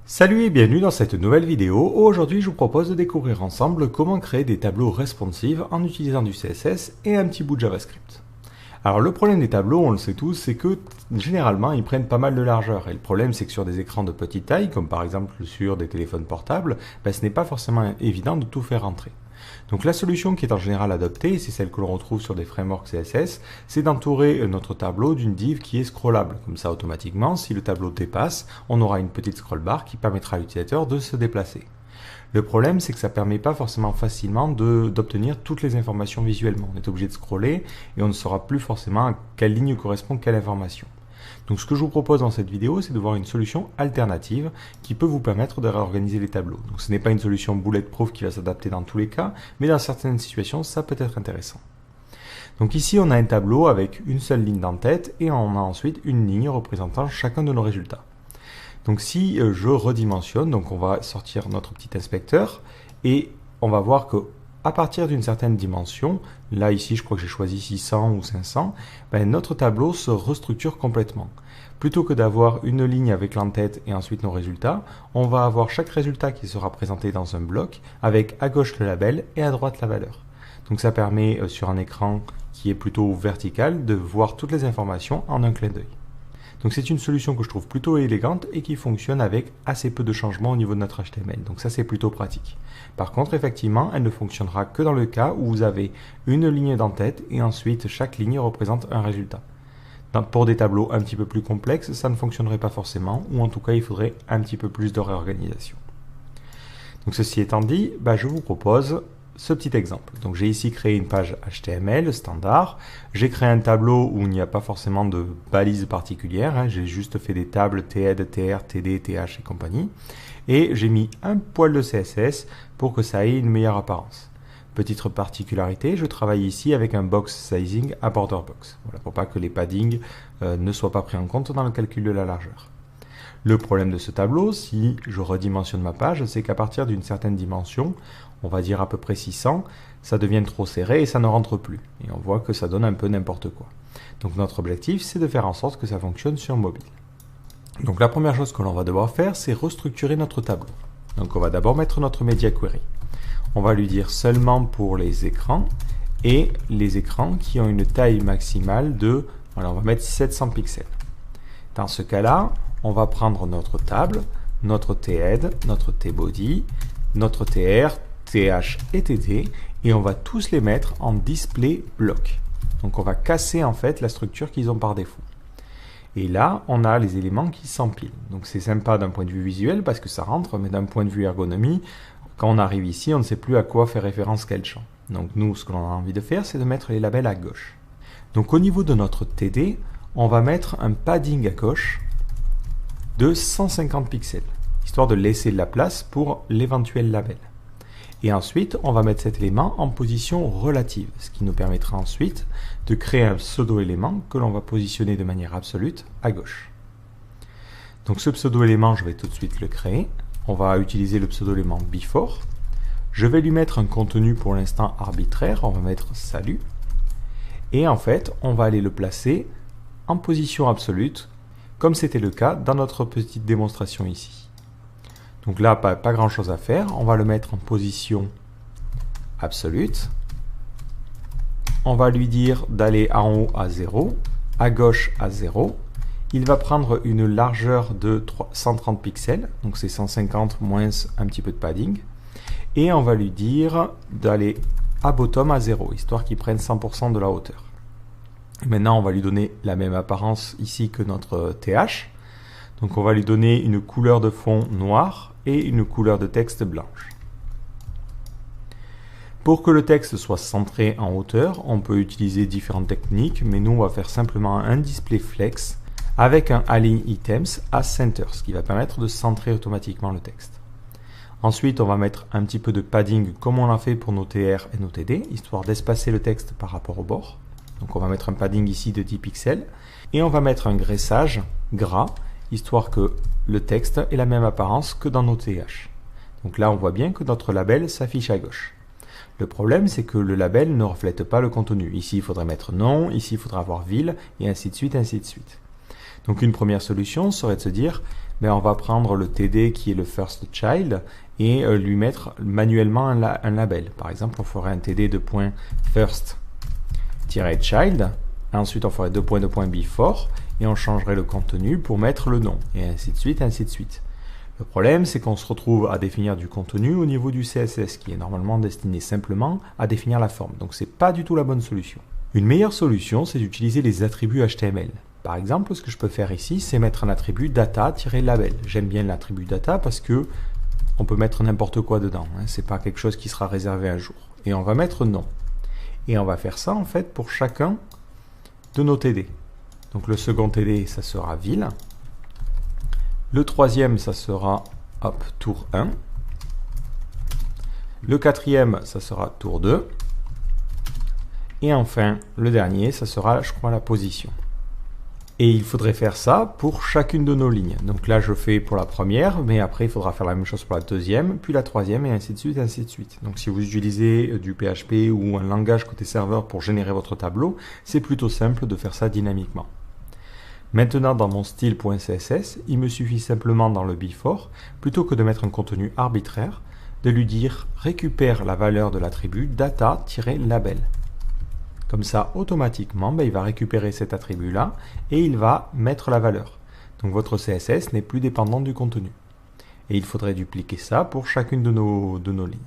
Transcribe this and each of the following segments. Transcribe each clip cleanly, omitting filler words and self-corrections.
Salut et bienvenue dans cette nouvelle vidéo. Aujourd'hui, je vous propose de découvrir ensemble comment créer des tableaux responsive en utilisant du CSS et un petit bout de JavaScript. Alors le problème des tableaux, on le sait tous, c'est que généralement ils prennent pas mal de largeur. Et le problème, c'est que sur des écrans de petite taille, comme par exemple sur des téléphones portables, ce n'est pas forcément évident de tout faire rentrer. Donc la solution qui est en général adoptée, et c'est celle que l'on retrouve sur des frameworks CSS, c'est d'entourer notre tableau d'une div qui est scrollable. Comme ça, automatiquement, si le tableau dépasse, on aura une petite scroll bar qui permettra à l'utilisateur de se déplacer. Le problème, c'est que ça ne permet pas forcément facilement d'obtenir toutes les informations visuellement. On est obligé de scroller et on ne saura plus forcément à quelle ligne correspond quelle information. Donc ce que je vous propose dans cette vidéo, c'est de voir une solution alternative qui peut vous permettre de réorganiser les tableaux. Donc ce n'est pas une solution bulletproof qui va s'adapter dans tous les cas, mais dans certaines situations, ça peut être intéressant. Donc ici, on a un tableau avec une seule ligne d'en-tête et on a ensuite une ligne représentant chacun de nos résultats. Donc si je redimensionne, donc on va sortir notre petit inspecteur et on va voir que à partir d'une certaine dimension, là ici je crois que j'ai choisi 600 ou 500, notre tableau se restructure complètement. Plutôt que d'avoir une ligne avec l'en-tête et ensuite nos résultats, on va avoir chaque résultat qui sera présenté dans un bloc avec à gauche le label et à droite la valeur. Donc ça permet sur un écran qui est plutôt vertical de voir toutes les informations en un clin d'œil. Donc c'est une solution que je trouve plutôt élégante et qui fonctionne avec assez peu de changements au niveau de notre HTML. Donc ça c'est plutôt pratique. Par contre effectivement elle ne fonctionnera que dans le cas où vous avez une ligne d'en-tête et ensuite chaque ligne représente un résultat. Pour des tableaux un petit peu plus complexes, ça ne fonctionnerait pas forcément, ou en tout cas il faudrait un petit peu plus de réorganisation. Donc ceci étant dit, je vous propose ce petit exemple. Donc j'ai ici créé une page HTML standard, j'ai créé un tableau où il n'y a pas forcément de balises particulières, j'ai juste fait des tables TED, TR, TD, TH et compagnie, et j'ai mis un poil de CSS pour que ça ait une meilleure apparence. Petite particularité, je travaille ici avec un box sizing à border box, voilà, pour pas que les paddings ne soient pas pris en compte dans le calcul de la largeur. Le problème de ce tableau, si je redimensionne ma page, c'est qu'à partir d'une certaine dimension, on va dire à peu près 600, ça devient trop serré et ça ne rentre plus. Et on voit que ça donne un peu n'importe quoi. Donc notre objectif, c'est de faire en sorte que ça fonctionne sur mobile. Donc la première chose que l'on va devoir faire, c'est restructurer notre tableau. Donc on va d'abord mettre notre media query. On va lui dire seulement pour les écrans et les écrans qui ont une taille maximale de, voilà, on va mettre 700 pixels. Dans ce cas-là, on va prendre notre table, notre THEAD, notre TBody, notre TR, TH et TD et on va tous les mettre en display block. Donc on va casser en fait la structure qu'ils ont par défaut. Et là, on a les éléments qui s'empilent. Donc c'est sympa d'un point de vue visuel parce que ça rentre, mais d'un point de vue ergonomie, quand on arrive ici, on ne sait plus à quoi faire référence quel champ. Donc nous, ce que l'on a envie de faire, c'est de mettre les labels à gauche. Donc au niveau de notre TD, on va mettre un padding à gauche de 150 pixels, histoire de laisser de la place pour l'éventuel label. Et ensuite, on va mettre cet élément en position relative, ce qui nous permettra ensuite de créer un pseudo-élément que l'on va positionner de manière absolue à gauche. Donc ce pseudo-élément, je vais tout de suite le créer. On va utiliser le pseudo-élément before. Je vais lui mettre un contenu pour l'instant arbitraire, on va mettre salut. Et en fait, on va aller le placer en position absolue, comme c'était le cas dans notre petite démonstration ici. Donc là, pas grand chose à faire. On va le mettre en position absolute. On va lui dire d'aller en haut à 0, à gauche à 0. Il va prendre une largeur de 130 pixels, donc c'est 150 moins un petit peu de padding. Et on va lui dire d'aller à bottom à 0, histoire qu'il prenne 100% de la hauteur. Maintenant, on va lui donner la même apparence ici que notre TH. Donc on va lui donner une couleur de fond noire et une couleur de texte blanche. Pour que le texte soit centré en hauteur, on peut utiliser différentes techniques, mais nous on va faire simplement un display flex avec un align items à center, ce qui va permettre de centrer automatiquement le texte. Ensuite, on va mettre un petit peu de padding comme on l'a fait pour nos TR et nos TD, histoire d'espacer le texte par rapport au bord. Donc on va mettre un padding ici de 10 pixels et on va mettre un graissage gras, histoire que le texte ait la même apparence que dans nos TH. Donc là, on voit bien que notre label s'affiche à gauche. Le problème, c'est que le label ne reflète pas le contenu. Ici, il faudrait mettre nom, ici, il faudra avoir ville, et ainsi de suite, ainsi de suite. Donc une première solution serait de se dire, on va prendre le TD qui est le first child et lui mettre manuellement un label. Par exemple, on ferait un TD de point first-child, ensuite on ferait before et on changerait le contenu pour mettre le nom, et ainsi de suite, ainsi de suite. Le problème, c'est qu'on se retrouve à définir du contenu au niveau du CSS, qui est normalement destiné simplement à définir la forme. Donc c'est pas du tout la bonne solution. Une meilleure solution, c'est d'utiliser les attributs HTML. Par exemple, ce que je peux faire ici, c'est mettre un attribut data-label. J'aime bien l'attribut data parce que on peut mettre n'importe quoi dedans. C'est pas quelque chose qui sera réservé un jour. Et on va mettre nom. Et on va faire ça en fait pour chacun de nos TD. Donc le second TD, ça sera ville. Le troisième, ça sera tour 1. Le quatrième, ça sera tour 2. Et enfin, le dernier, ça sera, je crois, la position. Et il faudrait faire ça pour chacune de nos lignes. Donc là, je fais pour la première, mais après, il faudra faire la même chose pour la deuxième, puis la troisième, et ainsi de suite, ainsi de suite. Donc si vous utilisez du PHP ou un langage côté serveur pour générer votre tableau, c'est plutôt simple de faire ça dynamiquement. Maintenant, dans mon style.css, il me suffit simplement dans le before, plutôt que de mettre un contenu arbitraire, de lui dire récupère la valeur de l'attribut data-label. Comme ça, automatiquement, il va récupérer cet attribut-là et il va mettre la valeur. Donc votre CSS n'est plus dépendant du contenu. Et il faudrait dupliquer ça pour chacune de nos lignes.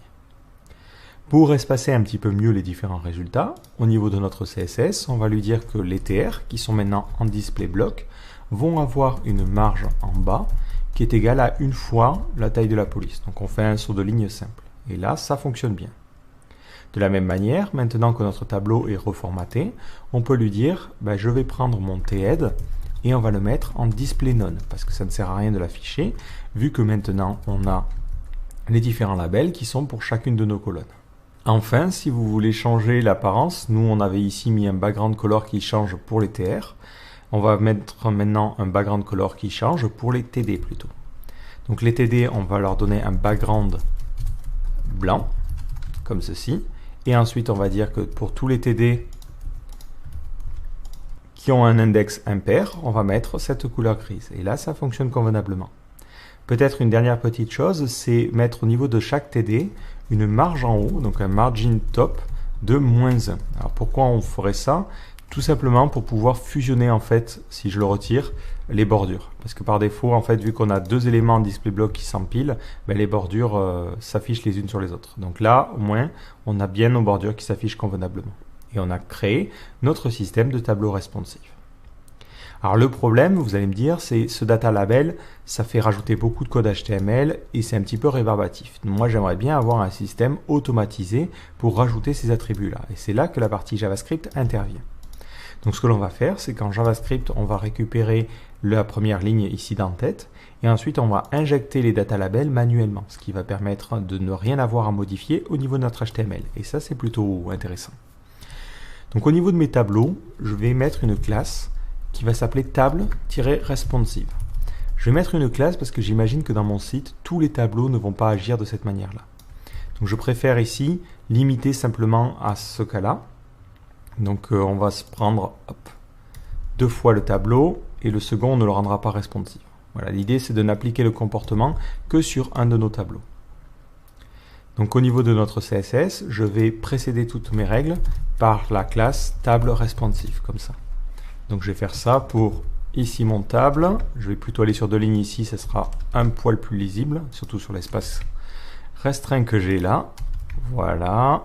Pour espacer un petit peu mieux les différents résultats, au niveau de notre CSS, on va lui dire que les TR, qui sont maintenant en display block, vont avoir une marge en bas qui est égale à une fois la taille de la police. Donc on fait un saut de ligne simple. Et là, ça fonctionne bien. De la même manière, maintenant que notre tableau est reformaté, on peut lui dire je vais prendre mon THEAD et on va le mettre en display none, parce que ça ne sert à rien de l'afficher, vu que maintenant on a les différents labels qui sont pour chacune de nos colonnes. Enfin, si vous voulez changer l'apparence, nous on avait ici mis un background color qui change pour les TR. On va mettre maintenant un background color qui change pour les TD plutôt. Donc les TD, on va leur donner un background blanc, comme ceci. Et ensuite, on va dire que pour tous les TD qui ont un index impair, on va mettre cette couleur grise. Et là, ça fonctionne convenablement. Peut-être une dernière petite chose, c'est mettre au niveau de chaque TD une marge en haut, donc un margin top de -1. Alors pourquoi on ferait ça? Tout simplement pour pouvoir fusionner en fait, si je le retire, les bordures. Parce que par défaut, en fait, vu qu'on a deux éléments en display block qui s'empilent, les bordures s'affichent les unes sur les autres. Donc là, au moins, on a bien nos bordures qui s'affichent convenablement. Et on a créé notre système de tableau responsive. Alors le problème, vous allez me dire, c'est ce data label, ça fait rajouter beaucoup de code HTML et c'est un petit peu rébarbatif. Moi, j'aimerais bien avoir un système automatisé pour rajouter ces attributs-là. Et c'est là que la partie JavaScript intervient. Donc ce que l'on va faire, c'est qu'en JavaScript, on va récupérer la première ligne ici d'en-tête et ensuite on va injecter les data labels manuellement, ce qui va permettre de ne rien avoir à modifier au niveau de notre HTML. Et ça, c'est plutôt intéressant. Donc au niveau de mes tableaux, je vais mettre une classe qui va s'appeler table-responsive. Je vais mettre une classe parce que j'imagine que dans mon site, tous les tableaux ne vont pas agir de cette manière-là. Donc je préfère ici limiter simplement à ce cas-là. Donc on va se prendre deux fois le tableau et le second on ne le rendra pas responsive. Voilà, l'idée c'est de n'appliquer le comportement que sur un de nos tableaux. Donc au niveau de notre CSS, je vais précéder toutes mes règles par la classe table responsive, comme ça. Donc je vais faire ça pour ici mon table. Je vais plutôt aller sur deux lignes ici, ça sera un poil plus lisible, surtout sur l'espace restreint que j'ai là. Voilà.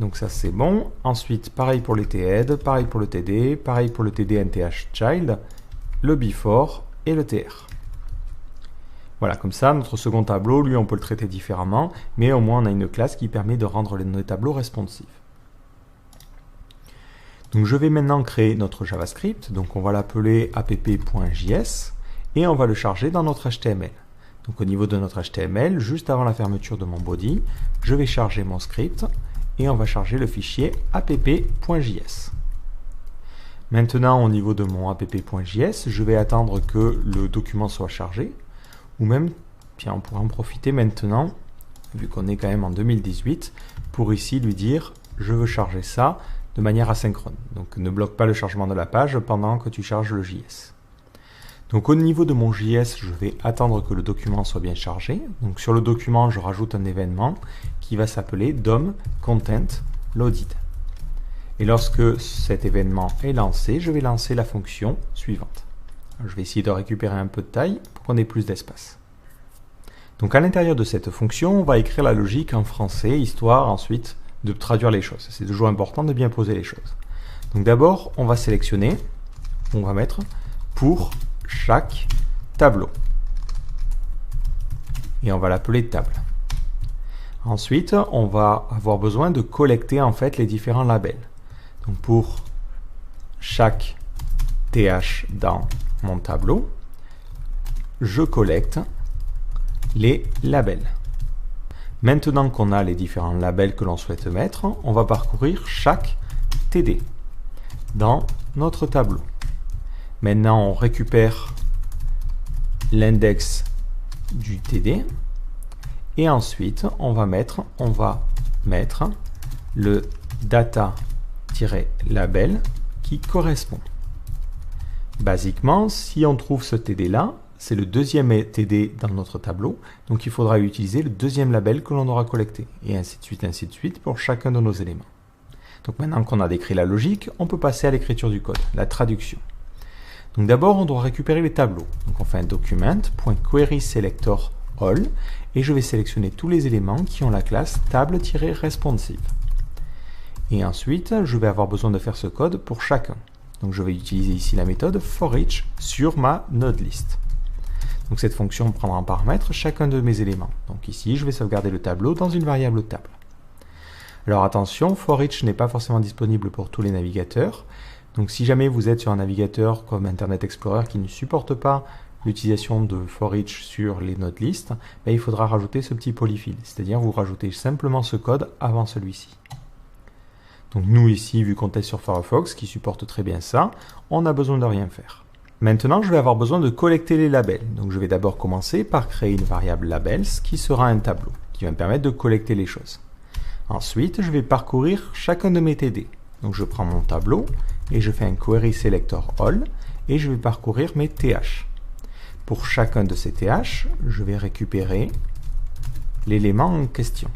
Donc ça c'est bon. Ensuite, pareil pour les THEAD, pareil pour le TD, pareil pour le TD NTH Child, le before et le TR. Voilà, comme ça, notre second tableau, lui, on peut le traiter différemment, mais au moins on a une classe qui permet de rendre nos tableaux responsifs. Donc je vais maintenant créer notre JavaScript, donc on va l'appeler app.js et on va le charger dans notre HTML. Donc au niveau de notre HTML, juste avant la fermeture de mon body, je vais charger mon script et on va charger le fichier app.js. Maintenant au niveau de mon app.js, je vais attendre que le document soit chargé, ou même, bien, on pourra en profiter maintenant, vu qu'on est quand même en 2018, pour ici lui dire je veux charger ça de manière asynchrone. Donc ne bloque pas le chargement de la page pendant que tu charges le JS. Donc au niveau de mon JS, je vais attendre que le document soit bien chargé. Donc sur le document, je rajoute un événement qui va s'appeler DOM Content Loaded. Et lorsque cet événement est lancé, je vais lancer la fonction suivante. Alors, je vais essayer de récupérer un peu de taille pour qu'on ait plus d'espace. Donc à l'intérieur de cette fonction, on va écrire la logique en français, histoire ensuite de traduire les choses. C'est toujours important de bien poser les choses. Donc d'abord, on va sélectionner, on va mettre pour chaque tableau. Et on va l'appeler table. Ensuite, on va avoir besoin de collecter en fait les différents labels. Donc pour chaque TH dans mon tableau, je collecte les labels. Maintenant qu'on a les différents labels que l'on souhaite mettre, on va parcourir chaque TD dans notre tableau. Maintenant, on récupère l'index du TD et ensuite, on va mettre le data-label qui correspond. Basiquement, si on trouve ce TD là, c'est le deuxième TD dans notre tableau, donc il faudra utiliser le deuxième label que l'on aura collecté, et ainsi de suite pour chacun de nos éléments. Donc maintenant qu'on a décrit la logique, on peut passer à l'écriture du code, la traduction. Donc d'abord, on doit récupérer les tableaux. Donc on fait un document.querySelectorAll et je vais sélectionner tous les éléments qui ont la classe table-responsive. Et ensuite, je vais avoir besoin de faire ce code pour chacun. Donc je vais utiliser ici la méthode forEach sur ma nodelist. Donc cette fonction prendra en paramètre chacun de mes éléments. Donc ici, je vais sauvegarder le tableau dans une variable table. Alors attention, forEach n'est pas forcément disponible pour tous les navigateurs. Donc si jamais vous êtes sur un navigateur comme Internet Explorer qui ne supporte pas l'utilisation de forEach sur les nodelists, il faudra rajouter ce petit polyfill, c'est-à-dire vous rajoutez simplement ce code avant celui-ci. Donc nous ici, vu qu'on teste sur Firefox, qui supporte très bien ça, on n'a besoin de rien faire. Maintenant, je vais avoir besoin de collecter les labels. Donc je vais d'abord commencer par créer une variable labels qui sera un tableau, qui va me permettre de collecter les choses. Ensuite, je vais parcourir chacun de mes TD. Donc je prends mon tableau et je fais un querySelectorAll et je vais parcourir mes TH. Pour chacun de ces TH, je vais récupérer l'élément en question.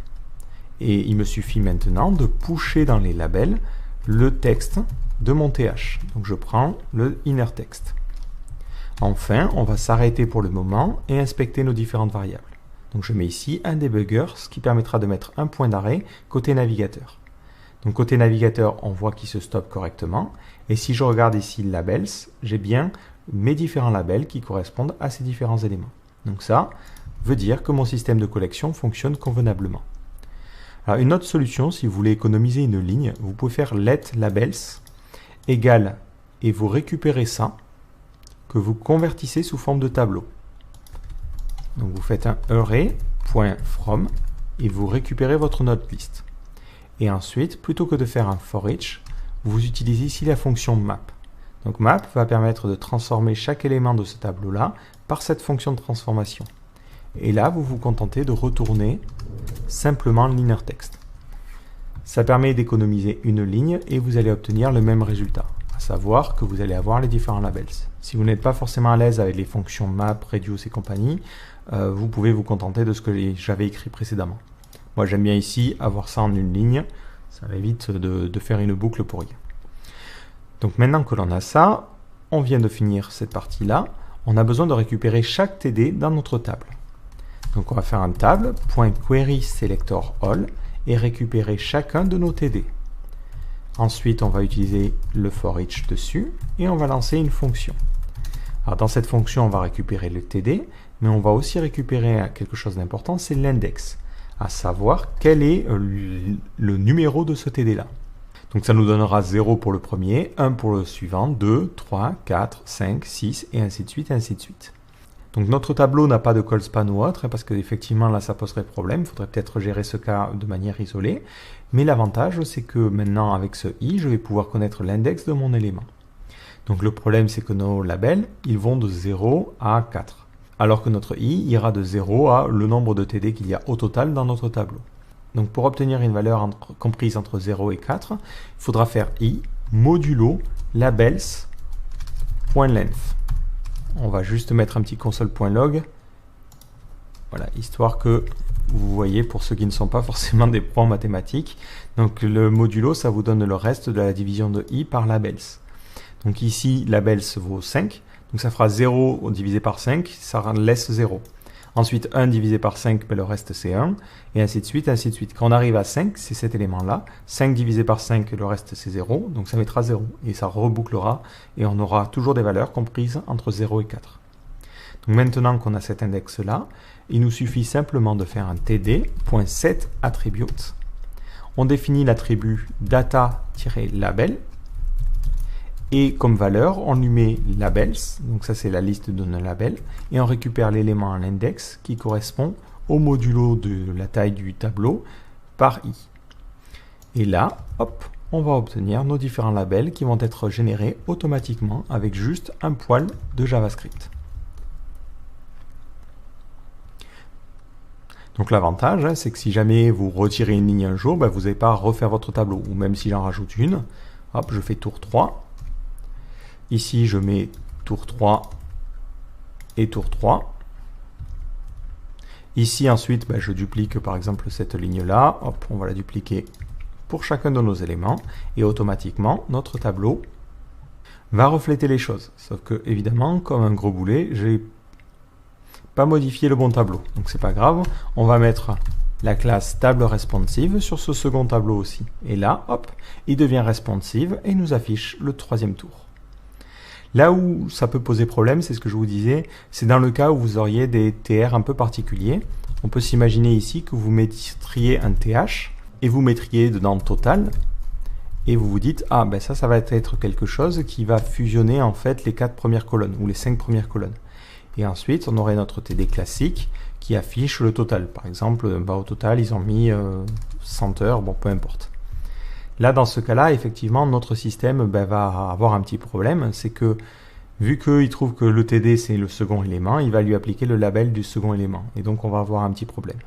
Et il me suffit maintenant de pusher dans les labels le texte de mon TH. Donc je prends le inner text. Enfin, on va s'arrêter pour le moment et inspecter nos différentes variables. Donc je mets ici un debugger, ce qui permettra de mettre un point d'arrêt côté navigateur. Donc côté navigateur, on voit qu'il se stoppe correctement. Et si je regarde ici labels, j'ai bien mes différents labels qui correspondent à ces différents éléments. Donc ça veut dire que mon système de collection fonctionne convenablement. Alors une autre solution, si vous voulez économiser une ligne, vous pouvez faire letLabels égale et vous récupérez ça que vous convertissez sous forme de tableau. Donc vous faites un array.from et vous récupérez votre nodelist. Et ensuite, plutôt que de faire un forEach, vous utilisez ici la fonction map. Donc map va permettre de transformer chaque élément de ce tableau-là par cette fonction de transformation. Et là, vous vous contentez de retourner simplement l'inner text. Ça permet d'économiser une ligne et vous allez obtenir le même résultat, à savoir que vous allez avoir les différents labels. Si vous n'êtes pas forcément à l'aise avec les fonctions map, reduce et compagnie, vous pouvez vous contenter de ce que j'avais écrit précédemment. Moi, j'aime bien ici avoir ça en une ligne, ça évite de faire une boucle pour rien. Donc maintenant que l'on a ça, on vient de finir cette partie-là, on a besoin de récupérer chaque TD dans notre table. Donc on va faire un table.querySelectorAll et récupérer chacun de nos TD. Ensuite, on va utiliser le forEach dessus et on va lancer une fonction. Alors dans cette fonction, on va récupérer le TD, mais on va aussi récupérer quelque chose d'important, c'est l'index, à savoir quel est le numéro de ce TD là. Donc ça nous donnera 0 pour le premier, 1 pour le suivant, 2, 3, 4, 5, 6 et ainsi de suite, ainsi de suite. Donc notre tableau n'a pas de call span ou autre, parce qu'effectivement là ça poserait problème, il faudrait peut-être gérer ce cas de manière isolée. Mais l'avantage c'est que maintenant avec ce i, je vais pouvoir connaître l'index de mon élément. Donc le problème c'est que nos labels, ils vont de 0 à 4. Alors que notre i ira de 0 à le nombre de TD qu'il y a au total dans notre tableau. Donc pour obtenir une valeur comprise entre 0 et 4, il faudra faire i modulo labels.length. On va juste mettre un petit console.log. Voilà, histoire que vous voyez, pour ceux qui ne sont pas forcément des pros en mathématiques. Donc le modulo, ça vous donne le reste de la division de i par labels. Donc ici, labels vaut 5. Donc ça fera 0 divisé par 5, ça laisse 0. Ensuite, 1 divisé par 5, ben le reste c'est 1. Et ainsi de suite, ainsi de suite. Quand on arrive à 5, c'est cet élément-là. 5 divisé par 5, le reste c'est 0. Donc ça mettra 0. Et ça rebouclera. Et on aura toujours des valeurs comprises entre 0 et 4. Donc maintenant qu'on a cet index-là, il nous suffit simplement de faire un td.setAttribute. On définit l'attribut data-label. Et comme valeur, on lui met labels, donc ça c'est la liste de nos labels, et on récupère l'élément à l'index qui correspond au modulo de la taille du tableau par i. Et là, hop, on va obtenir nos différents labels qui vont être générés automatiquement avec juste un poil de JavaScript. Donc l'avantage, c'est que si jamais vous retirez une ligne un jour, ben, vous n'avez pas à refaire votre tableau, ou même si j'en rajoute une, hop, je fais tour 3. Ici, je mets tour 3 et tour 3. Ici, ensuite, ben, je duplique par exemple cette ligne-là. Hop, on va la dupliquer pour chacun de nos éléments. Et automatiquement, notre tableau va refléter les choses. Sauf que, évidemment, comme un gros boulet, j'ai pas modifié le bon tableau. Donc, c'est pas grave. On va mettre la classe table responsive sur ce second tableau aussi. Et là, hop, il devient responsive et nous affiche le troisième tour. Là où ça peut poser problème, c'est ce que je vous disais, c'est dans le cas où vous auriez des TR un peu particuliers. On peut s'imaginer ici que vous mettriez un TH et vous mettriez dedans total et vous vous dites, ah ben ça va être quelque chose qui va fusionner en fait les 4 premières colonnes ou les 5 premières colonnes. Et ensuite, on aurait notre TD classique qui affiche le total. Par exemple, bah, au total, ils ont mis 100 heures, bon peu importe. Là, dans ce cas-là, effectivement, notre système va avoir un petit problème. C'est que, vu qu'il trouve que le TD, c'est le second élément, il va lui appliquer le label du second élément. Et donc, on va avoir un petit problème.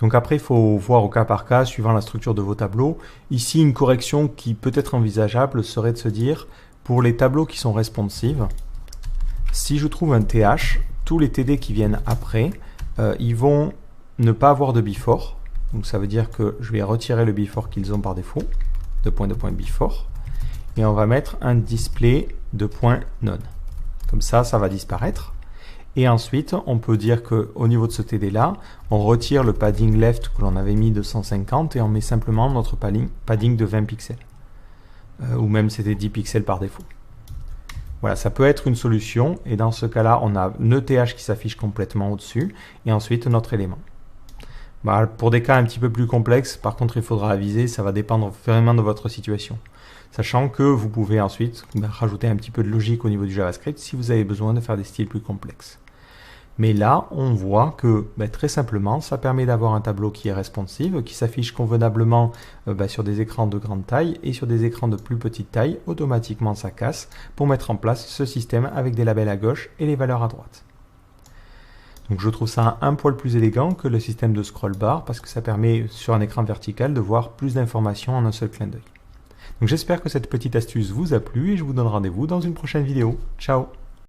Donc après, il faut voir au cas par cas, suivant la structure de vos tableaux. Ici, une correction qui peut être envisageable serait de se dire, pour les tableaux qui sont responsives, si je trouve un TH, tous les TD qui viennent après, ils vont ne pas avoir de before. Donc, ça veut dire que je vais retirer le before qu'ils ont par défaut. De point before, et on va mettre un display de point none. Comme ça va disparaître. Et ensuite, on peut dire qu'au niveau de ce TD là, on retire le padding left que l'on avait mis de 150 et on met simplement notre padding de 20 pixels. Ou même c'était 10 pixels par défaut. Voilà, ça peut être une solution. Et dans ce cas-là, on a le TH qui s'affiche complètement au-dessus et ensuite notre élément. Bah, pour des cas un petit peu plus complexes, par contre, il faudra aviser, ça va dépendre vraiment de votre situation. Sachant que vous pouvez ensuite rajouter un petit peu de logique au niveau du JavaScript si vous avez besoin de faire des styles plus complexes. Mais là, on voit que très simplement, ça permet d'avoir un tableau qui est responsive, qui s'affiche convenablement sur des écrans de grande taille et sur des écrans de plus petite taille. Automatiquement, ça casse pour mettre en place ce système avec des labels à gauche et les valeurs à droite. Donc je trouve ça un poil plus élégant que le système de scroll bar parce que ça permet sur un écran vertical de voir plus d'informations en un seul clin d'œil. Donc j'espère que cette petite astuce vous a plu et je vous donne rendez-vous dans une prochaine vidéo. Ciao!